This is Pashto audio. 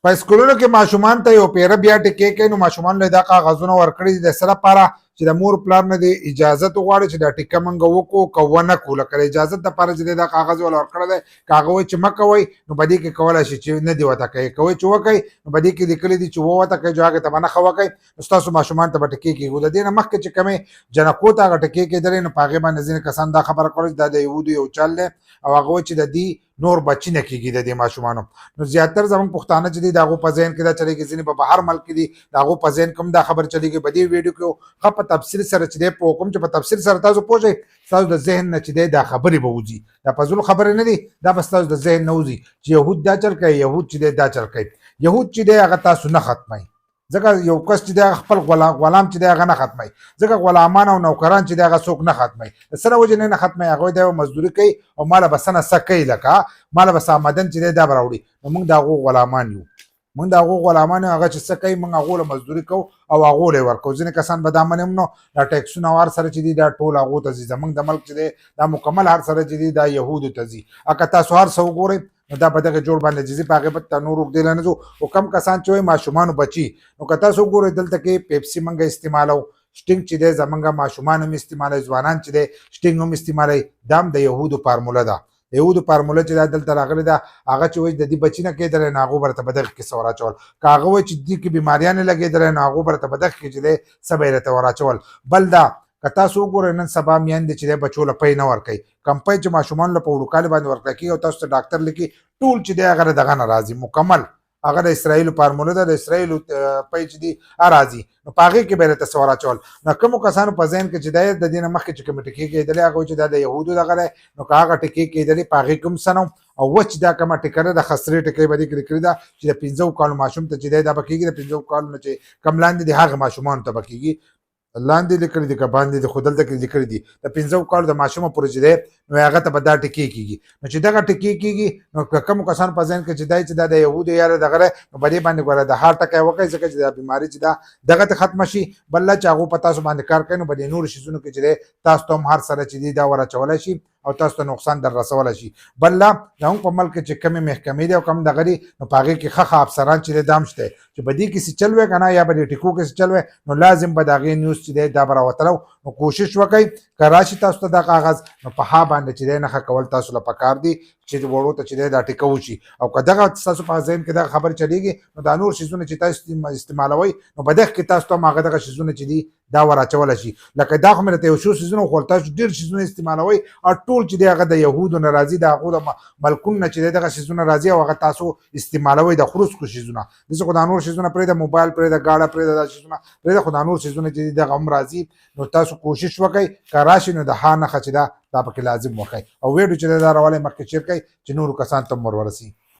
په سکولونو کې ماشومان ته یو پیره بیا ټکی کوي، نو ماشومان له دا کاغذونه ورکړي دي د څه لپاره چې د مور پلار نه د اجازت وغواړي چې دا ټیکه موږ وکړو که ونه کړو. لکه د اجازت دپاره چې دا کاغذ ولا ورکړی دی، که هغه وایي چې مه کوئ نو په دې کې کولی شي چې نه دې ورته کوي، که وایي چې وکئ نو په دې کې لیکلي دي چې وورته کوئ، جو هغې ته به نښه وکئ، نو ستاسو ماشومان ته به ټکې کېږو. د دې نه مخکې چې کومې جنکو ته هغه ټکې کېدلې، نو په هغې باندې ځینې کسان دا خبره کوله چې دا د یهودو یو چل دی او هغه وایي چې د دې نور بچي نه کېږي د دې ماشومانو. نو زیاتر زموږ پښتانه چې دي د هغو په ذهن کې دا چلېږي، ځینې په بهر ملک کې دي د هغو په ذهن کې هم دا خبر چلېږي. په دې ویډیو کې ښه په تفصیل سره چې دی پوه کوم چې په تفصیل سره تاسو پوه شئ، ستاسو د ذهن نه چې دی دا خبرې به وځي، دا په زړه خبرې نه دي، دا به ستاسو د ذهن نه وځي چې یهود دا چل کوي، یهود چې دی دا چل کوي. یهود چې دی هغه تاسو نه ختموي، ځکه یو کس چې دی خپل غلام چې دی هغه نه ختموي، ځکه غلامان او نوکران چې دی هغه څوک نه ختموي. د څه له وجې نه ختموي؟ هغوی دی مزدوري کوي او ماله به څه نه څه کوي، لکه ماله به څه آمدن چې دی دا به راوړي. نو موږ د هغو غلامان یو، موږ د هغو غلامان یو، هغه چې څه کوي موږ هغو له مزدوري کوو او هغو له یې ورکوو. ځینې کسان به دا مني هم نو دا ټیکسونه او هر سره چې دي دا ټول هغو ته ځي. زموږ د ملک چې دی دا مکمل هر سره چې دي دا یهودو ته ځي. که تاسو هر څه وګورئ نو دا په دغه جوړ باندې ځي، په هغې به ته نور اوږدې نه ځو. او کم کسان چې وایي ماشومانو بچي، نو که تاسو وګورئ دلته کې پیپسي موږ استعمالوو، سټینګ چې دی زموږ ماشومان هم استعمالوي، ځوانان چې دی سټینګ هم استعمالوي. دا هم د یهودو فارموله ده. د یهودو فارموله چې دا دلته راغلې ده، هغه چې وایي د دې بچي نه کېدلی نو هغو به راته په دغه کې څه ور اچول، که هغه وایي چې دې کې بیماریانې لګېدلی نو هغو به راته په دغه کې چې دی څه به یې راته ور اچول. بل دا که تاسو وګورئ نن سبا میندې چې دی بچو له پی نه ورکوي، کم پی چې ماشومانو له په وړوکالي باندې ورکړی کېږي او تاسو ته ډاکټر لیکي، ټول چې دی هغه د دغه نه راځي مکمل، هغه د اسرائیلو فارموله ده، د اسرائیلو پی چې دي راځي، نو په هغې کې به یې راته څه ور اچول. نو کومو کسانو په ذهن کې چې دی د دې نه مخکې چې کومې ټکې کېدلې هغه وایي چې دا د یهودو دغه دی، نو که هغه ټکې کېدلې په هغې کې هم څه نه او وچ دا کومه ټکه ده د خسرې ټکۍ به دې کې لیکلې ده چې د 15 کالو ماشوم ته چې دی دا به کېږي، د 15 کالو نه چې کم لاندې دي هغه ماشومانو ته به کېږي. لاندې لیکلي دي که باندې دي، خو دلته کې لیکلي دي د 15 کالو د ماشومه پورې چې دی نو هغه ته به دا ټکې کېږي. نو چې دغه ټکې کېږي نو که کومو کسانو په ذهن کې چې دی چې دا د یهودو یا د دغه دی، نو په دې باندې ګوره د هار ټکی وکړئ، ځکه چې دا بیماري چې دا دغه ته ختمه شي. بله چې هغو په تاسو باندې کار کوي نو په دې نورو شیزونو کې چې دی تاسو ته هم هر سره چې دی دا ور اچولی شي او تاسو ته نقصان در رسولی شي. بل دا زموږ په ملک کې چې کومې محکمې دي او کوم دغه دي، نو په هغې کې ښه افسران چې دی دا هم شته چې په دې کې څه چل وی که نه، یا به دې ټیکو کې څه چل وی، نو لازم به د هغې نیوز چې دی دا به راوتلی. نو کوشش وکئ که راشي تاسو ته دا کاغذ، نو په ها باندې چې دی نښه کول تاسو له پکار دي چې وړو ته چې دی دا ټیکه وشي. او که دغه ستاسو په ذهن کې دغه خبرې چلېږي نو دا نور شیزونه چې تاسو استعمالوئ نو په دغه کې تاسو ته هم هغه دغه شیزونه چې دي دا ور اچولی شي. لکه دا خو مې درته یو څو شیزونه وښول، تاسو ډېر شیزونه استعمالوئ او ټول چې دی هغه د یهودو نه راځي، د هغو د ملکونو نه چې دی دغه شیزونه راځي او هغه تاسو استعمالوئ د خروسکو شیزونه. داسې خو دا نور شیزونه پرېږده، موبایل پرېږده، ګاډه پرېږده، دا شیزونه پرېږده، خو دا نور شیزونه چې دي دغه هم راځي. نو تاسو کوشش وکئ که راشي نو د ها نښه چې دا پکې لازم وکئ او ویډیو چې دی دا راولی مخکې شیر کئ چې نورو کسانو ته هم ور ورسي.